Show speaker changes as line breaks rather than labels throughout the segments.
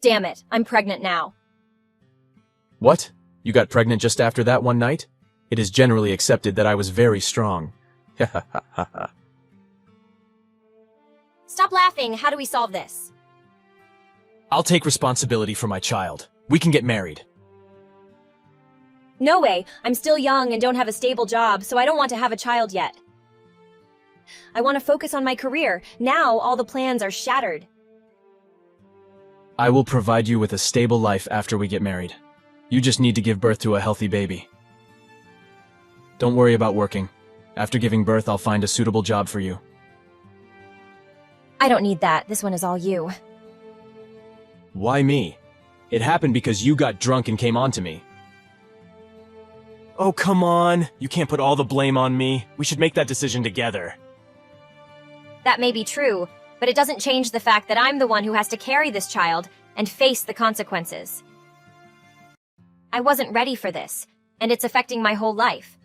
Damn it, I'm pregnant now.
What? You got pregnant just after that one night? It is generally accepted that I was very strong. Ha ha ha ha ha.
Stop laughing, how do we solve this?
I'll take responsibility for my child. We can get married.
No way, I'm still young and don't have a stable job, so I don't want to have a child yet. I want to focus on my career. Now all the plans are shattered.
I will provide you with a stable life after we get married. You just need to give birth to a healthy baby. Don't worry about working. After giving birth, I'll find a suitable job for you.
I don't need that, this one is all you.
Why me? It happened because you got drunk and came on to me. Oh, come on. You can't put all the blame on me. We should make that decision together.
That may be true, but it doesn't change the fact that I'm the one who has to carry this child and face the consequences. I wasn't ready for this, and it's affecting my whole life.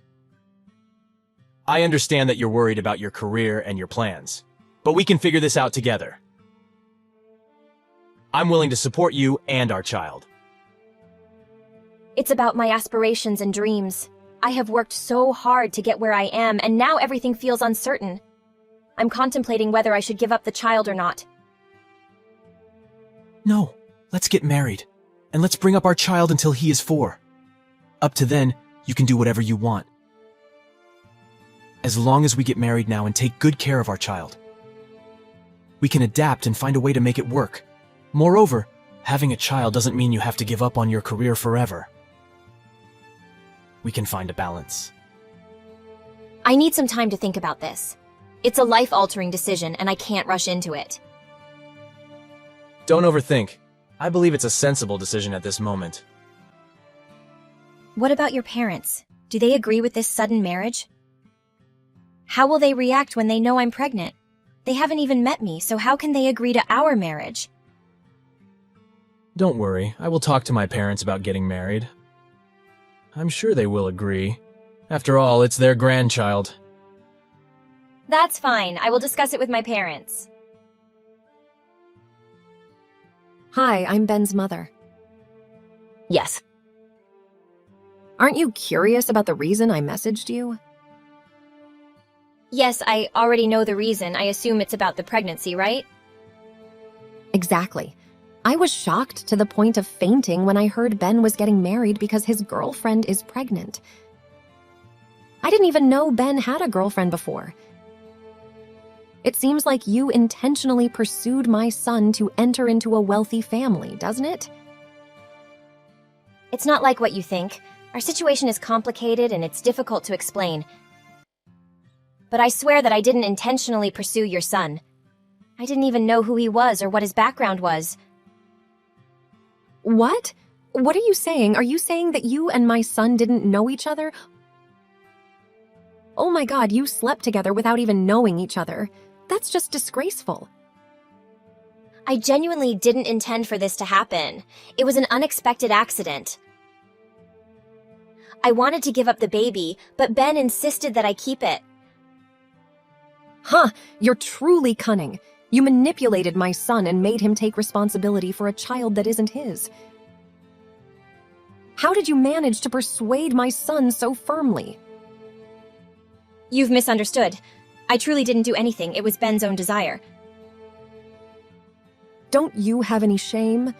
I understand that you're worried about your career and your plans, but we can figure this out together. I'm willing to support you and our child.
It's about my aspirations and dreams. I have worked so hard to get where I am, and now everything feels uncertain. I'm contemplating whether I should give up the child or not.
No, let's get married, and let's bring up our child until he is 4. Up to then, you can do whatever you want. As long as we get married now and take good care of our child. We can adapt and find a way to make it work. Moreover, having a child doesn't mean you have to give up on your career forever. We can find a balance.
I need some time to think about this. It's a life-altering decision, and I can't rush into it.
Don't overthink. I believe it's a sensible decision at this moment.
What about your parents? Do they agree with this sudden marriage? How will they react when they know I'm pregnant? They haven't even met me, so how can they agree to our marriage?
Don't worry, I will talk to my parents about getting married. I'm sure they will agree. After all, it's their grandchild.
That's fine. I will discuss it with my parents.
Hi, I'm Ben's mother.
Yes.
Aren't you curious about the reason I messaged you?
Yes, I already know the reason. I assume it's about the pregnancy, right?
Exactly. I was shocked to the point of fainting when I heard Ben was getting married because his girlfriend is pregnant. I didn't even know Ben had a girlfriend before. It seems like you intentionally pursued my son to enter into a wealthy family, doesn't it?
It's not like what you think. Our situation is complicated and it's difficult to explain. But I swear that I didn't intentionally pursue your son. I didn't even know who he was or what his background was.
What? What are you saying? Are you saying that you and my son didn't know each other? Oh my God, you slept together without even knowing each other. That's just disgraceful.
I genuinely didn't intend for this to happen. It was an unexpected accident. I wanted to give up the baby, but Ben insisted that I keep it.
Huh, you're truly cunning. You manipulated my son and made him take responsibility for a child that isn't his. How did you manage to persuade my son so firmly?
You've misunderstood. I truly didn't do anything. It was Ben's own desire.
Don't you have any shame?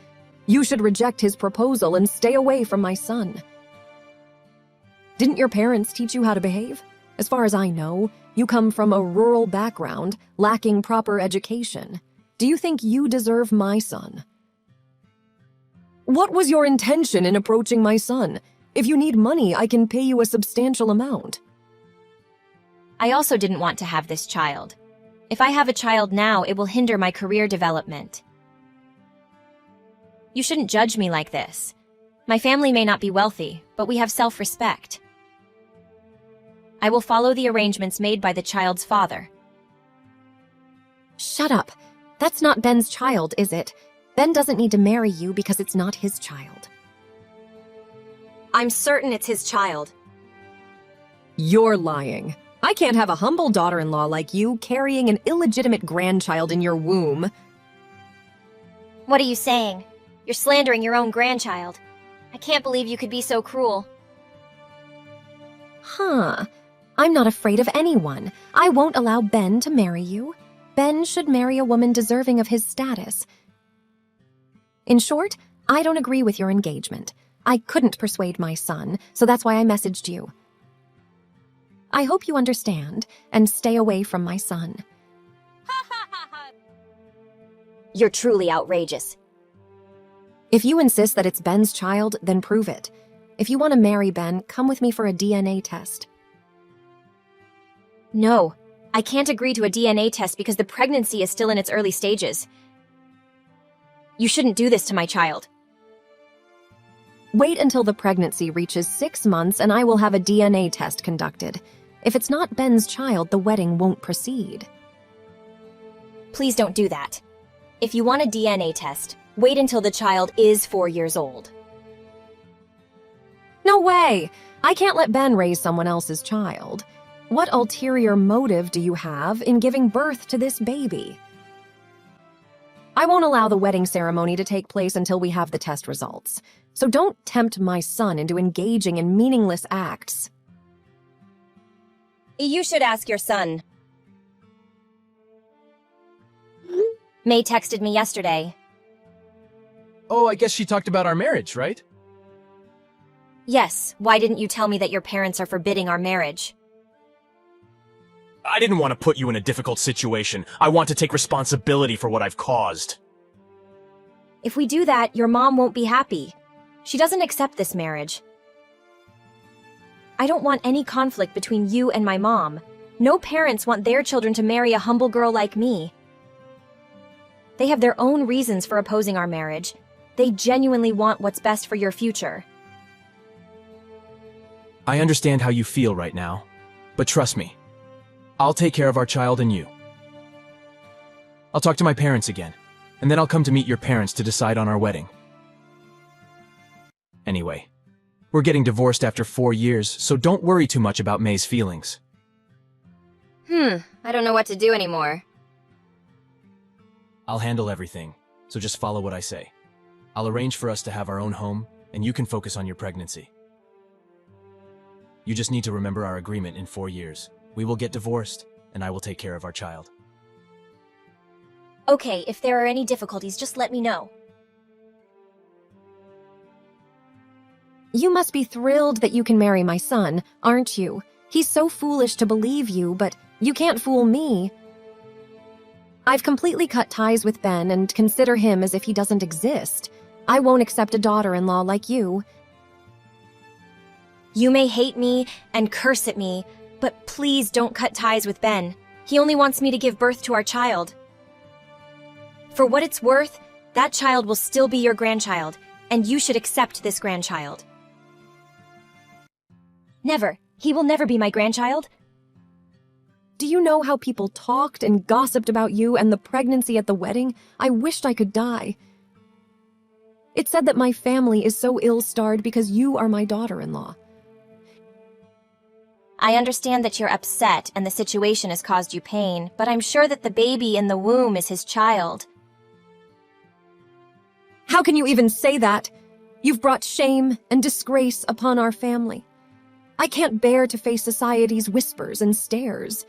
You should reject his proposal and stay away from my son. Didn't your parents teach you how to behave? As far as I know, you come from a rural background, lacking proper education. Do you think you deserve my son? What was your intention in approaching my son? If you need money, I can pay you a substantial amount.
I also didn't want to have this child. If I have a child now, it will hinder my career development. You shouldn't judge me like this. My family may not be wealthy, but we have self-respect. I will follow the arrangements made by the child's father.
Shut up. That's not Ben's child, is it? Ben doesn't need to marry you because it's not his child.
I'm certain it's his child.
You're lying. I can't have a humble daughter-in-law like you carrying an illegitimate grandchild in your womb.
What are you saying? You're slandering your own grandchild. I can't believe you could be so cruel.
Huh. I'm not afraid of anyone. I won't allow Ben to marry you. Ben should marry a woman deserving of his status. In short, I don't agree with your engagement. I couldn't persuade my son, so that's why I messaged you. I hope you understand and stay away from my son.
You're truly outrageous.
If you insist that it's Ben's child, then prove it. If you want to marry Ben, come with me for a DNA test.
No, I can't agree to a DNA test because the pregnancy is still in its early stages. You shouldn't do this to my child.
Wait until the pregnancy reaches 6 months and I will have a DNA test conducted. If it's not Ben's child, the wedding won't proceed.
Please don't do that. If you want a DNA test, wait until the child is 4 years old.
No way! I can't let Ben raise someone else's child. What ulterior motive do you have in giving birth to this baby? I won't allow the wedding ceremony to take place until we have the test results. So don't tempt my son into engaging in meaningless acts.
You should ask your son. May texted me yesterday.
Oh, I guess she talked about our marriage, right?
Yes, why didn't you tell me that your parents are forbidding our marriage?
I didn't want to put you in a difficult situation. I want to take responsibility for what I've caused.
If we do that, your mom won't be happy. She doesn't accept this marriage. I don't want any conflict between you and my mom. No parents want their children to marry a humble girl like me. They have their own reasons for opposing our marriage. They genuinely want what's best for your future.
I understand how you feel right now, but trust me, I'll take care of our child and you. I'll talk to my parents again, and then I'll come to meet your parents to decide on our wedding. Anyway, we're getting divorced after 4 years, so don't worry too much about May's feelings.
I don't know what to do anymore.
I'll handle everything, so just follow what I say. I'll arrange for us to have our own home, and you can focus on your pregnancy. You just need to remember our agreement in 4 years. We will get divorced, and I will take care of our child.
Okay, if there are any difficulties, just let me know.
You must be thrilled that you can marry my son, aren't you? He's so foolish to believe you, but you can't fool me. I've completely cut ties with Ben and consider him as if he doesn't exist. I won't accept a daughter-in-law like you.
You may hate me and curse at me, but please don't cut ties with Ben. He only wants me to give birth to our child. For what it's worth, that child will still be your grandchild, and you should accept this grandchild. Never. He will never be my grandchild.
Do you know how people talked and gossiped about you and the pregnancy at the wedding? I wished I could die. It said that my family is so ill-starred because you are my daughter-in-law.
I understand that you're upset and the situation has caused you pain, but I'm sure that the baby in the womb is his child.
How can you even say that? You've brought shame and disgrace upon our family. I can't bear to face society's whispers and stares.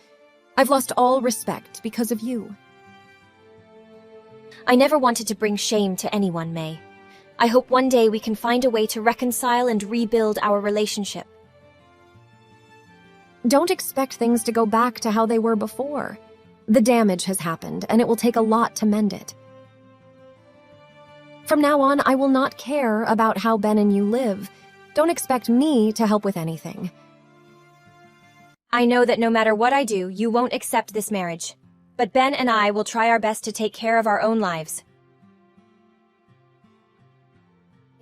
I've lost all respect because of you.
I never wanted to bring shame to anyone, May. I hope one day we can find a way to reconcile and rebuild our relationship.
Don't expect things to go back to how they were before. The damage has happened, and it will take a lot to mend it. From now on, I will not care about how Ben and you live. Don't expect me to help with anything.
I know that no matter what I do, you won't accept this marriage. But Ben and I will try our best to take care of our own lives.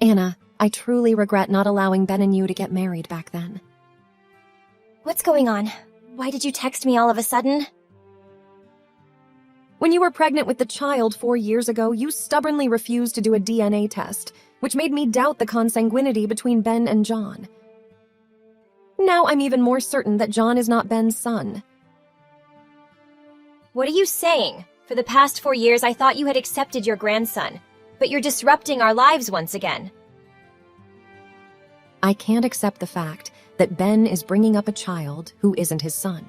Anna, I truly regret not allowing Ben and you to get married back then.
What's going on? Why did you text me all of a sudden?
When you were pregnant with the child 4 years ago, you stubbornly refused to do a DNA test, which made me doubt the consanguinity between Ben and John. Now I'm even more certain that John is not Ben's son.
What are you saying? For the past 4 years, I thought you had accepted your grandson. but you're disrupting our lives once again.
I can't accept the fact that Ben is bringing up a child who isn't his son.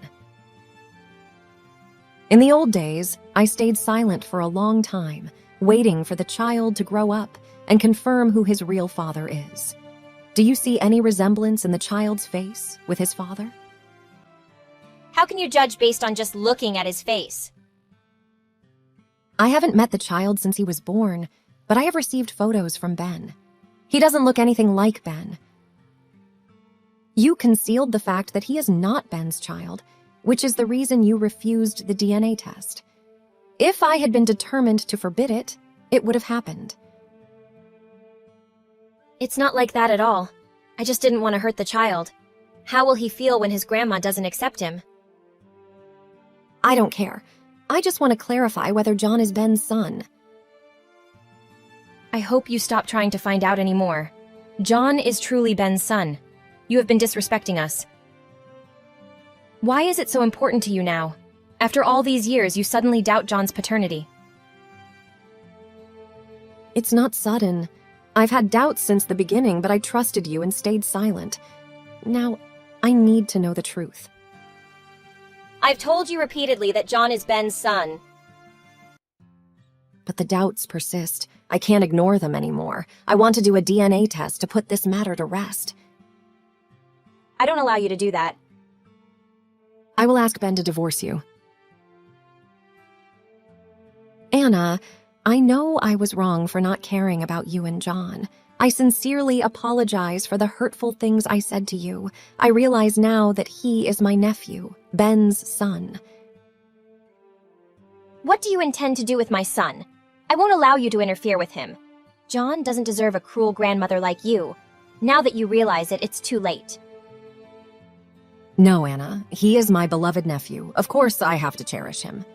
In the old days, I stayed silent for a long time, waiting for the child to grow up and confirm who his real father is. Do you see any resemblance in the child's face with his father?
How can you judge based on just looking at his face?
I haven't met the child since he was born, but I have received photos from Ben. He doesn't look anything like Ben. You concealed the fact that he is not Ben's child, which is the reason you refused the DNA test. If I had been determined to forbid it, it would have happened.
It's not like that at all. I just didn't want to hurt the child. How will he feel when his grandma doesn't accept him?
I don't care. I just want to clarify whether John is Ben's son.
I hope you stop trying to find out anymore. John is truly Ben's son. You have been disrespecting us. Why is it so important to you now? After all these years, you suddenly doubt John's paternity.
It's not sudden. I've had doubts since the beginning, but I trusted you and stayed silent. Now, I need to know the truth.
I've told you repeatedly that John is Ben's son.
But the doubts persist. I can't ignore them anymore. I want to do a DNA test to put this matter to rest.
I don't allow you to do that.
I will ask Ben to divorce you. Anna, I know I was wrong for not caring about you and John. I sincerely apologize for the hurtful things I said to you. I realize now that he is my nephew, Ben's son.
What do you intend to do with my son? I won't allow you to interfere with him. John doesn't deserve a cruel grandmother like you. Now that you realize it, it's too late.
No, Anna. He is my beloved nephew. Of course I have to cherish him.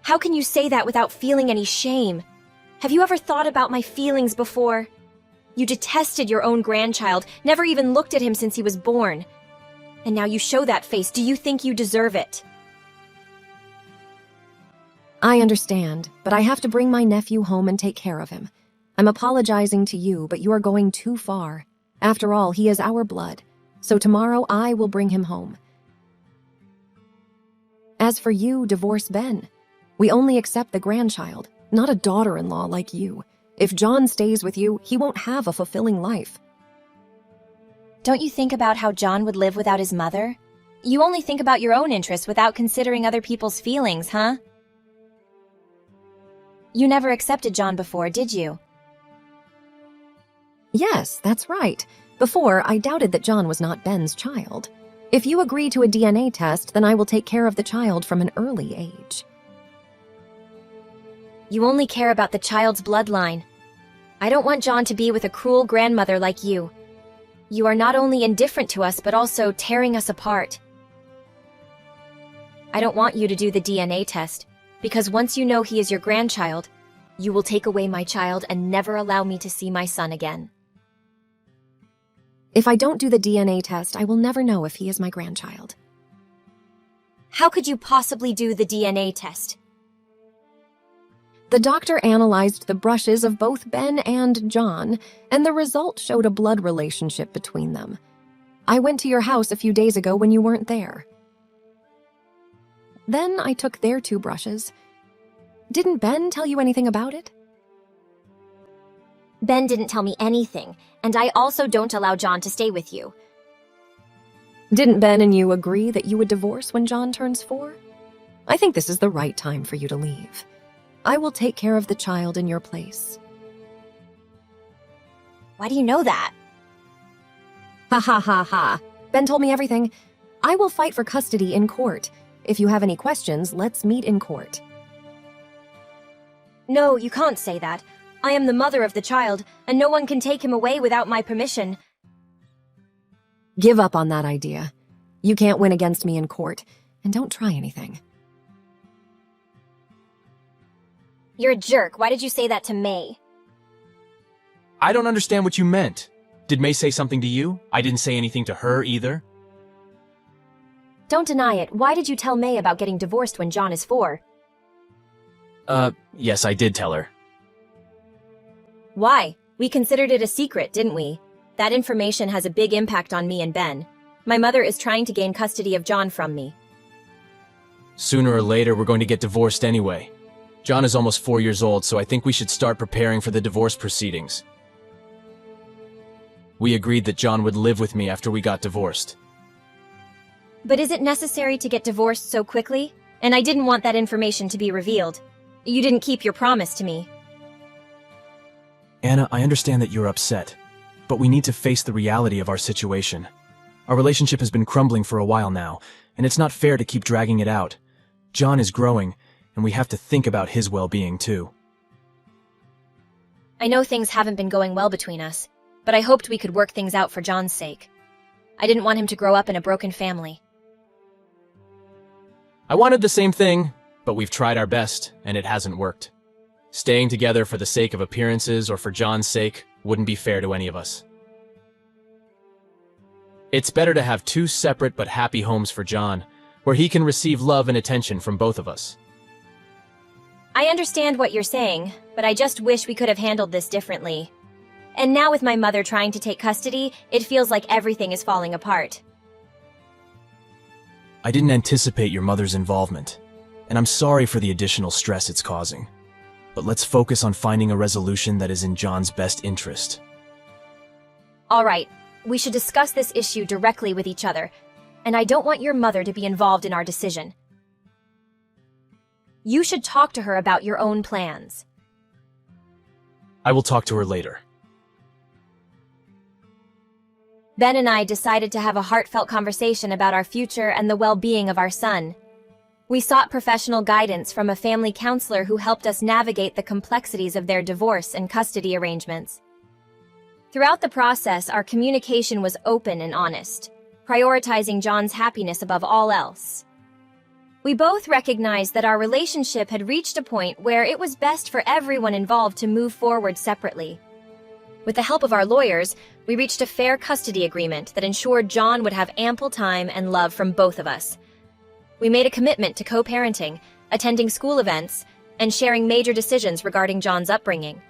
How can you say that without feeling any shame? Have you ever thought about my feelings before? You detested your own grandchild, never even looked at him since he was born. And now you show that face. Do you think you deserve it?
I understand, but I have to bring my nephew home and take care of him. I'm apologizing to you, but you are going too far. After all, he is our blood. So tomorrow I will bring him home. As for you, divorce Ben. We only accept the grandchild, not a daughter-in-law like you. If John stays with you, he won't have a fulfilling life.
Don't you think about how John would live without his mother? You only think about your own interests without considering other people's feelings, huh? You never accepted John before, did you?
Yes, that's right. Before, I doubted that John was not Ben's child. If you agree to a DNA test, then I will take care of the child from an early age.
You only care about the child's bloodline. I don't want John to be with a cruel grandmother like you. You are not only indifferent to us, but also tearing us apart. I don't want you to do the DNA test, because once you know he is your grandchild, you will take away my child and never allow me to see my son again.
If I don't do the DNA test, I will never know if he is my grandchild.
How could you possibly do the DNA test?
The doctor analyzed the brushes of both Ben and John, and the result showed a blood relationship between them. I went to your house a few days ago when you weren't there. Then I took their 2 brushes. Didn't Ben tell you anything about it?
Ben didn't tell me anything, and I also don't allow John to stay with you.
Didn't Ben and you agree that you would divorce when John turns 4? I think this is the right time for you to leave. I will take care of the child in your place.
Why do you know that?
Ha ha ha ha. Ben told me everything. I will fight for custody in court. If you have any questions, let's meet in court.
No, you can't say that. I am the mother of the child, and no one can take him away without my permission.
Give up on that idea. You can't win against me in court, and don't try anything.
You're a jerk. Why did you say that to May?
I don't understand what you meant. Did May say something to you? I didn't say anything to her either.
Don't deny it. Why did you tell May about getting divorced when John is 4?
Yes, I did tell her.
Why? We considered it a secret, didn't we? That information has a big impact on me and Ben. My mother is trying to gain custody of John from me.
Sooner or later, we're going to get divorced anyway. John is almost 4 years old, so I think we should start preparing for the divorce proceedings. We agreed that John would live with me after we got divorced.
But is it necessary to get divorced so quickly? And I didn't want that information to be revealed. You didn't keep your promise to me.
Anna, I understand that you're upset, but we need to face the reality of our situation. Our relationship has been crumbling for a while now, and it's not fair to keep dragging it out. John is growing, and we have to think about his well-being too.
I know things haven't been going well between us, but I hoped we could work things out for John's sake. I didn't want him to grow up in a broken family.
I wanted the same thing, but we've tried our best, and it hasn't worked. Staying together for the sake of appearances or for John's sake wouldn't be fair to any of us. It's better to have two separate but happy homes for John, where he can receive love and attention from both of us.
I understand what you're saying, but I just wish we could have handled this differently. And now with my mother trying to take custody, it feels like everything is falling apart.
I didn't anticipate your mother's involvement, and I'm sorry for the additional stress it's causing. But let's focus on finding a resolution that is in John's best interest.
All right, we should discuss this issue directly with each other, and I don't want your mother to be involved in our decision. You should talk to her about your own plans.
I will talk to her later.
Ben and I decided to have a heartfelt conversation about our future and the well-being of our son. We sought professional guidance from a family counselor who helped us navigate the complexities of their divorce and custody arrangements. Throughout the process, our communication was open and honest, prioritizing John's happiness above all else. We both recognized that our relationship had reached a point where it was best for everyone involved to move forward separately. With the help of our lawyers, we reached a fair custody agreement that ensured John would have ample time and love from both of us. We made a commitment to co-parenting, attending school events, and sharing major decisions regarding John's upbringing.